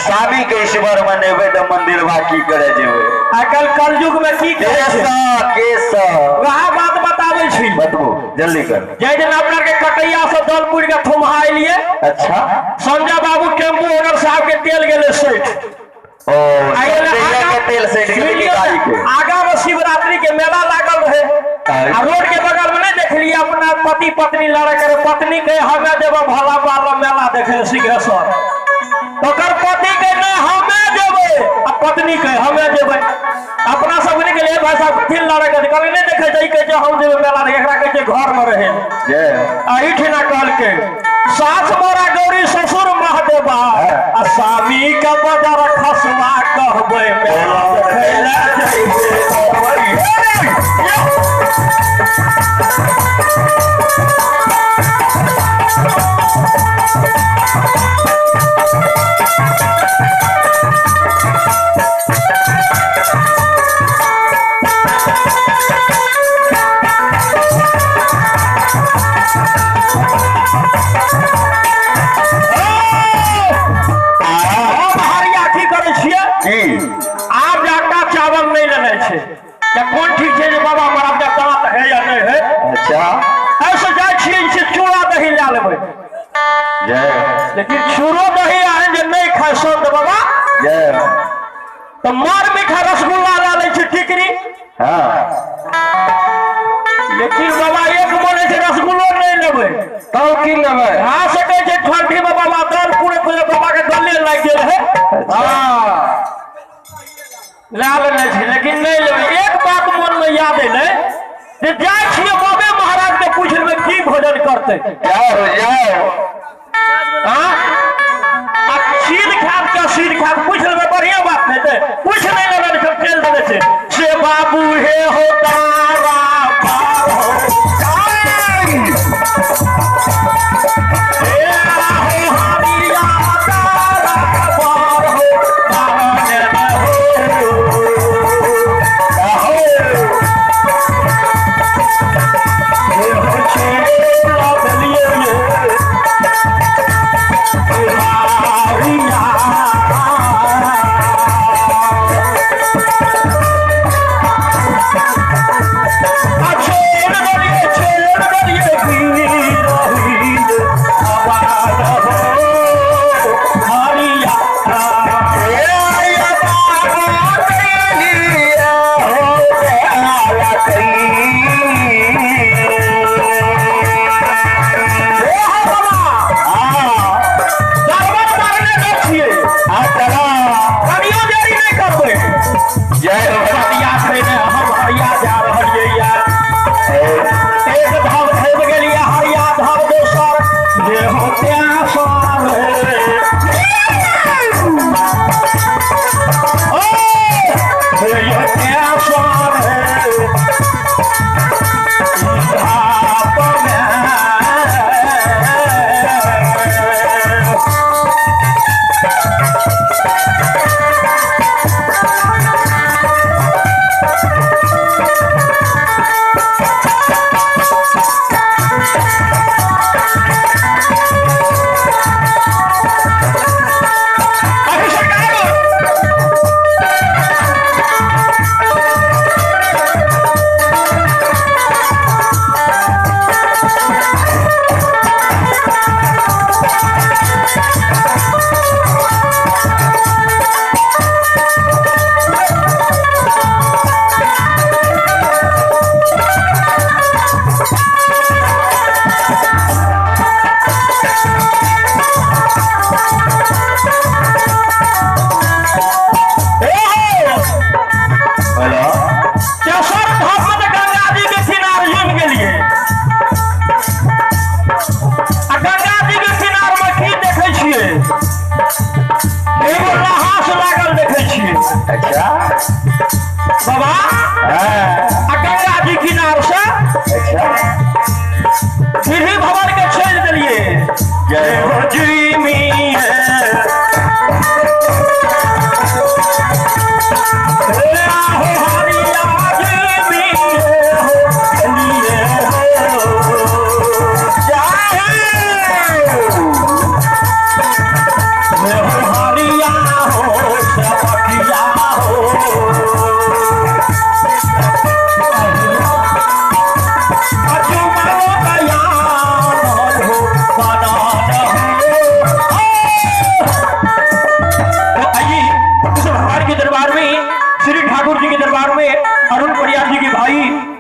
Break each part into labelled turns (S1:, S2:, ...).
S1: स्वामी के ईश्वर मनेबे तो मंदिर बाकी करे जेबे
S2: आजकल कलयुग में की
S1: केसा
S2: वह बात बतावे छी
S1: बतबो जल्दी कर।
S2: जय दिन अपना के कटैया से दलपुर के थुमहाई लिए।
S1: अच्छा
S2: संजय बाबू टेम्पू ओनर साहब के तेल गेले सेठ
S1: ओ के तेल सेठ के गाड़ी के
S2: आगा में शिवरात्रि के मेला लागल रहे आ रोड के बगल में नहीं देख लिया अपना पति पत्नी लड़ा करे पत्नी के हमें देव भला वाला मेला देखे सिंहेश्वर तो कर पति के नहीं हमें देवे आ पत्नी के हमें देवे अपना सब के लिए भाई साहब कथी लड़ा के कल नहीं देखे जाई के जो हम देवे मेला देख एकरा के घर में रहे
S1: जय
S2: आही ठिना कहल के सास मोरा गौरी ससुर महादेवा आ स्वामी का बजार खसवा कहबे मेला देखे आप जाटा चावल नहीं लेने छे या कौन ठीक है बाबा हमारा दांत है या नहीं है।
S1: अच्छा
S2: ऐसे जाए छिए से चूड़ा दही ला लेबे
S1: जय
S2: लेकिन चूड़ो दही आए जे नहीं खाए संत बाबा
S1: जय
S2: तो मार मीठा रसगुल्ला ला ले छी टिकरी
S1: हां
S2: लेकिन बाबा एक बोले छे रसगुल्लो नहीं लेबे
S1: तो की लेबे
S2: हां सके छे ठंडी में बाबा दाल पूरे पूरे बाबा के गले लग गेल है। हां लाल नहीं लेकिन नहीं लेबे एक बात मन में याद है जे जाय छिए बाबे महाराज के पूछ लेबे की भोजन करते
S1: क्या हो जाओ
S2: हां आ सीध खाद का सीध खाद पूछ लेबे बढ़िया बात नहीं ते पूछ नहीं लेबे तो चल देबे से बाबू हे हो तारा पार हो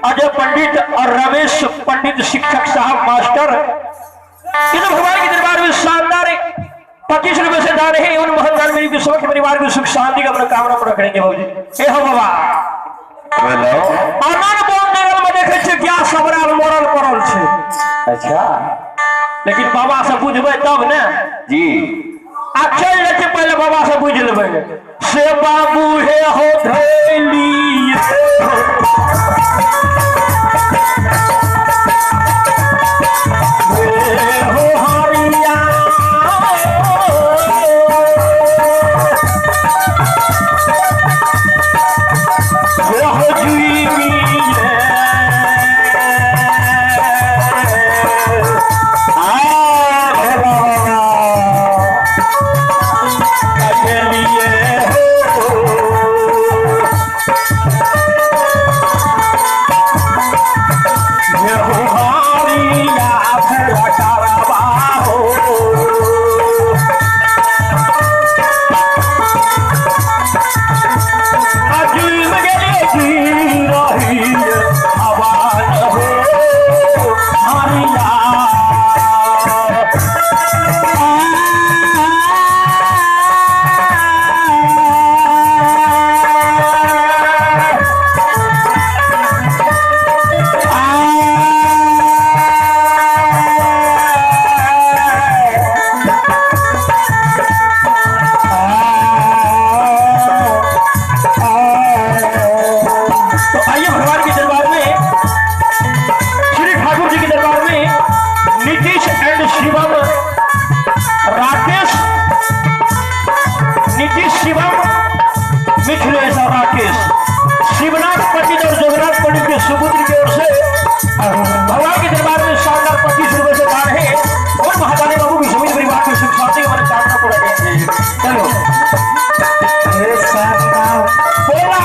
S2: अजय पंडित और रमेश पंडित शिक्षक साहब मास्टर इधर भगवान के दरबार में शानदार 25 रुपए से दान है। उन महंगान मेरी विश्व के परिवार में सुख शांति का मनोकामना पूरा करेंगे बाबूजी। ए हो बाबा आनंद बोल जंगल में देखे छे क्या सबराल मरल पड़ल छे।
S1: अच्छा
S2: लेकिन बाबा से बुझबे तब ना
S1: जी।
S2: आ चल लेते पहले बाबा से बुझ लेबे से बाबू हे हो धैली हो हरिया हो जुई मिले भगवान के दरबार में शानदार 25 रुपए से दान है। और महादानी बाबू भी सभी परिवार को सुख शांति का मनोकामना पूरा करेंगे। चलो बोला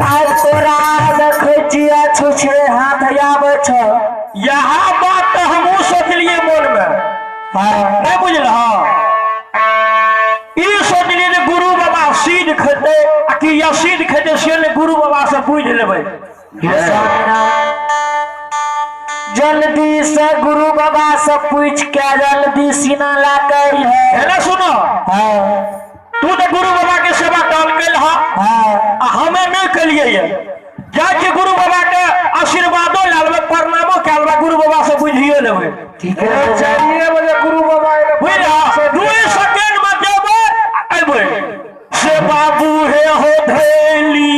S2: आज तोरा रखिया छुछे हाथ आवे छ। यहाँ बात तो हमहू सोचलिए मन में नहीं बुझल ई सोचलिए जे गुरु बाबा सीध खेते कि या सीध खेते से ने गुरु बाबा से पूछ लेबै। जल्दी से गुरु बाबा से पूछ के जल्दी सीना ला कर है ना। सुनो तू तो गुरु बाबा के सेवा काल कैल हमें नहीं कलिए ये जाके गुरु बाबा के आशीर्वादो लालबे प्रणामो कैलबे गुरु बाबा से बुझिए लेबे। ठीक है चलिए बजे गुरु बाबा बुझा 2 सेकंड में देबे अबे से बाबू हे हो धैली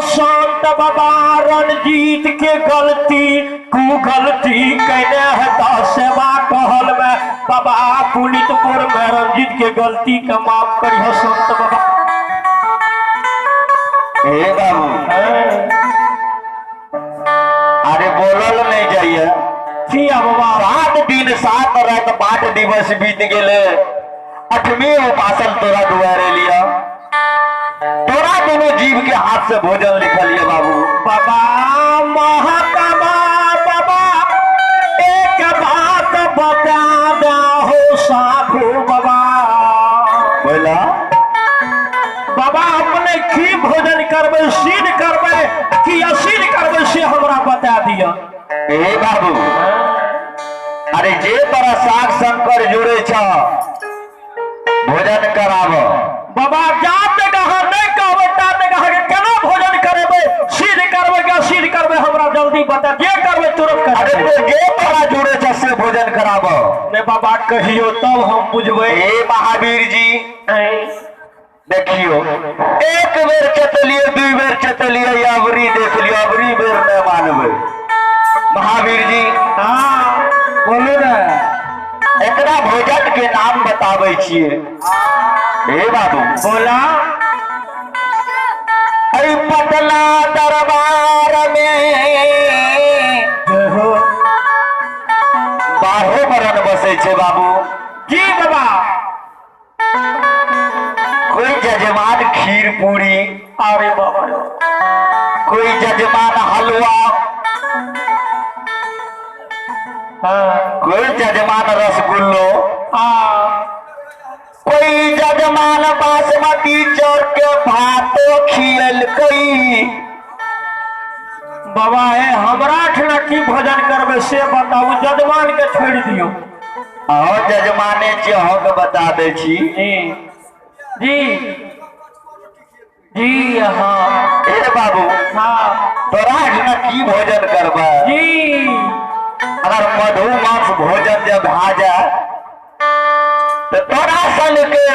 S2: संत बाबा रणजीत के गलती कहने है सेवा कहल में बाबा पुनितपुर में रणजीत के गलती के माफ करिए संत बाबा।
S1: हे बाबू अरे बोलल नहीं जाइए
S2: किया बाबा
S1: 7 दिन 7 रात 8 दिवस बीत गेले 8वीं उपासन तोरा दुआरे लिया तोरा दोनों जीव के हाथ से भोजन लिखल है बाबू।
S2: बाबा महात्मा बाबा एक बात बता दो साधु बाबा
S1: बोला
S2: बाबा अपने की भोजन करबे सिद्ध करबे कि असिद्ध करबे से हमरा बता दिया।
S1: हे बाबू अरे जे तोरा साग शंकर जुड़े छ भोजन कराब
S2: बाबा जाते कहा नहीं कहबे ताते कहा के केना भोजन करेबे सिद्ध करबे कि असिद्ध करबे हमरा जल्दी बता जे करबे तुरंत
S1: अरे
S2: करबे।
S1: तो जे तोरा जुड़े छ से भोजन कराब
S2: ने बाबा कहियो तब हम बुझबे।
S1: हे महावीर जी देखियो एक बेर चतलिए 2 बेर चतलिए अबरी देख लियो अबरी बेर नहीं मानबे। महावीर जी
S2: हाँ
S1: बोलो ना एकरा भोजन के नाम बताबै छिए। हे बाबू
S2: बोला
S1: अरे पटना दरबार में
S2: हो
S1: 12 बरन बसे छे बाबू।
S2: जी बाबा
S1: कोई जजमान खीर पूरी
S2: अरे बाबा
S1: कोई जजमान हलवा
S2: हाँ
S1: कोई जजमान रसगुल्लो
S2: हाँ
S1: कोई जजमान बासमती चाउर के भातो खियल कई।
S2: बाबा है हमरा ठना की भोजन करबे से बताऊ जजमान के छोड़ दियो।
S1: और जजमाने जे के बता दे छी
S2: जी जी हाँ
S1: ए बाबू
S2: हाँ
S1: तोरा ठना की भोजन करबा
S2: जी
S1: अगर मधु मांस भोजन जब आ जाए तो तोरा सन के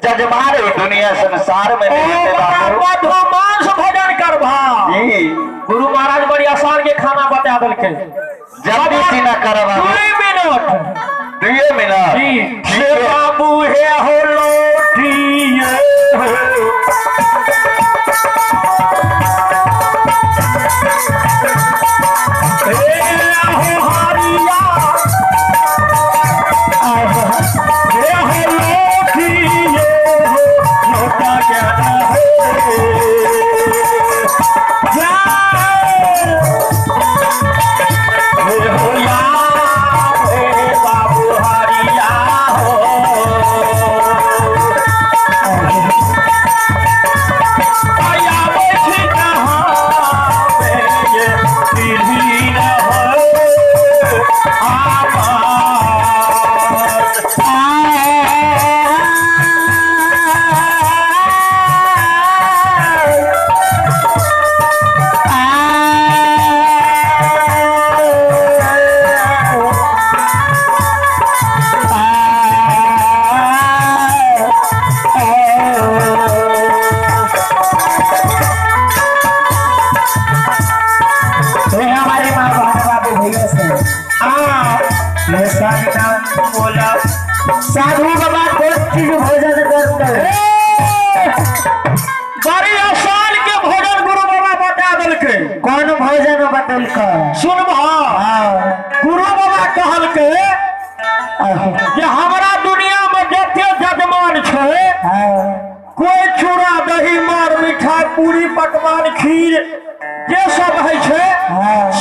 S1: जजमान दुनिया संसार में नहीं होते बाबू।
S2: मधुमांस भोजन करबा
S1: जी
S2: गुरु महाराज बड़ी आसान के खाना बता देलके
S1: जल्दी सी न कर बाबू
S2: 2 मिनट
S1: 2 मिनट
S2: जी
S1: ठीक
S2: हे
S1: है।
S2: बाबू हे हो लोटिए हो साधु बाबा कोई चीज भोजन करते बड़ी आसान के भोजन गुरु बाबा बता दिलके। कौन भोजन बतलके सुन गुरु बाबा कहलके जे हमरा दुनिया में जते जजमान छे कोई चूड़ा दही मार मिठाई पूरी पकवान खीर जे सब है छे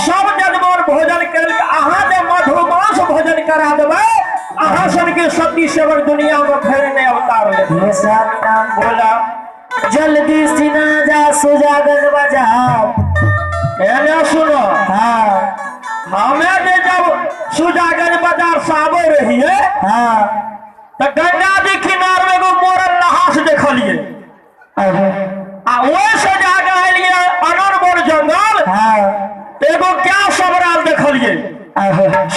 S2: सब जजमान भोजन करके अहाँ जे मधुमांस भोजन करा देबै अहाँ सन के सती सेवक दुनिया में फिर नहीं अवतार ले नाम बोला जल्दी सीना जा सुजागन बजाओ। एने सुनो हाँ हमें जे जब सुजागन बाजार साबे रहिए हाँ तो गंगा जी किनार में एगो मोरल नहास देखलिए आ वो से जाके आइलिए अननपुर जंगल हाँ एगो क्या सबराल देखलिए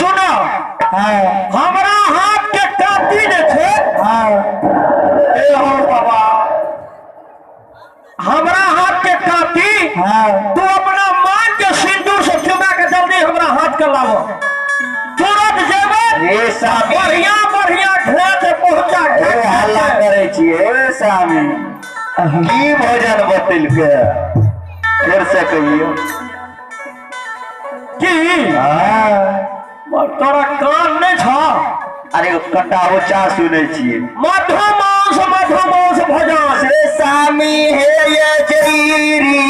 S2: सुनो हमरा हाथ के काटी जे थे ए हो बाबा हमरा हाथ के काटी
S1: हाँ
S2: तू अपना मांग के सिंदूर से चुमा के जल्दी हमरा हाथ के लावो तुरंत जेबे
S1: ए स्वामी
S2: बढ़िया बढ़िया घाट पहुंचा
S1: ए हल्ला करे छिए ए स्वामी की भोजन बतल के फिर से कहियो
S2: की
S1: हाँ
S2: तोरा कान नहीं छ
S1: अरे कटा हो चा सुने छिए
S2: मधुमांस भजन
S1: से स्वामी हे ये जरीरी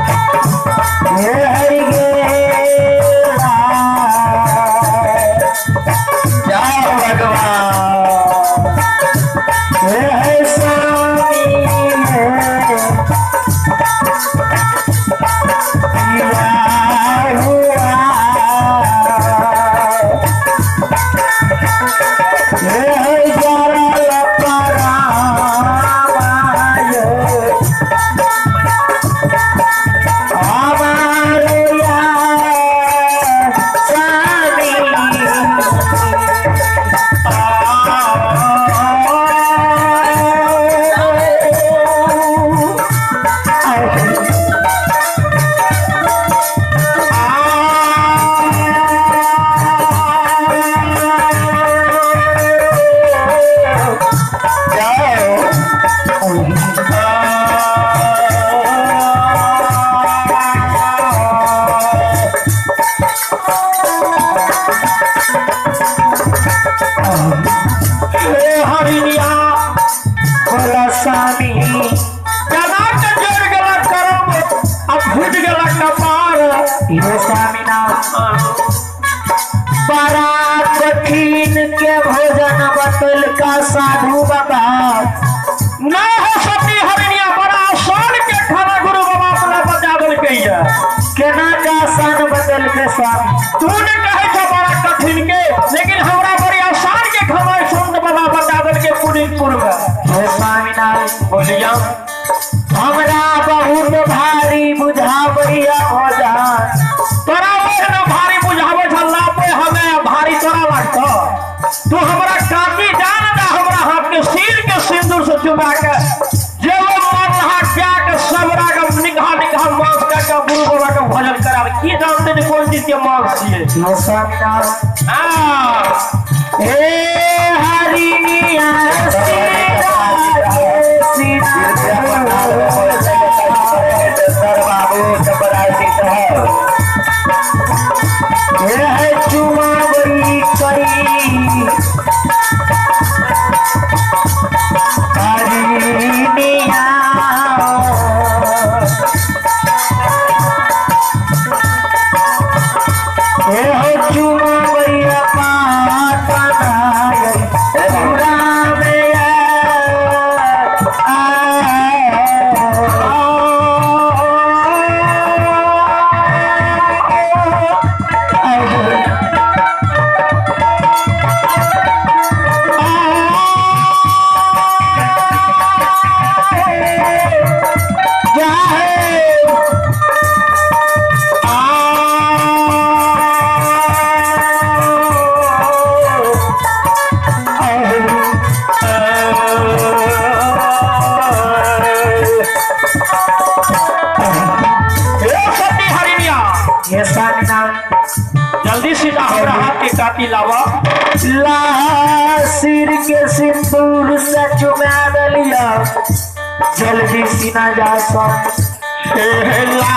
S1: ये हरि गे क्या भगवान हे स्वामी
S3: बड़ा कठिन के भोजन बतल का साधु बाबा
S2: ना हो सती हरनिया बड़ा आसान के खाना गुरु बाबा अपना बजावल कहिया
S3: केना का आसान बतल के स्वामी
S2: तूने कहे था बड़ा कठिन के लेकिन हमरा बड़ी आसान के खाना संत बाबा बजावल के पुनीतपुर में
S3: हे स्वामीनाथ
S2: बोलिया
S3: हमरा बहुत भारी बुझावैया भोजन
S2: तोरा ओहना भारी बुझावे छल्ला पे हमें भारी तोरा लगता तू हमरा काटी जान ना हमरा हाथ के सिर के सिंदूर से चुमा के जे वो मरहा क्या के सबरा के निगाह निगाह मांस का गुरु बाबा का भजन करा की जानते ने कौन चीज के मांस छिए
S3: हे स्वामीनाथ
S2: हां
S3: हे हरिनिया
S2: जल्दी सीधा हमरा हाथ के काटी लावा
S3: ला सिर के सिंदूर से चुमा दलिया जल्दी सीना जा स्वामी
S2: ला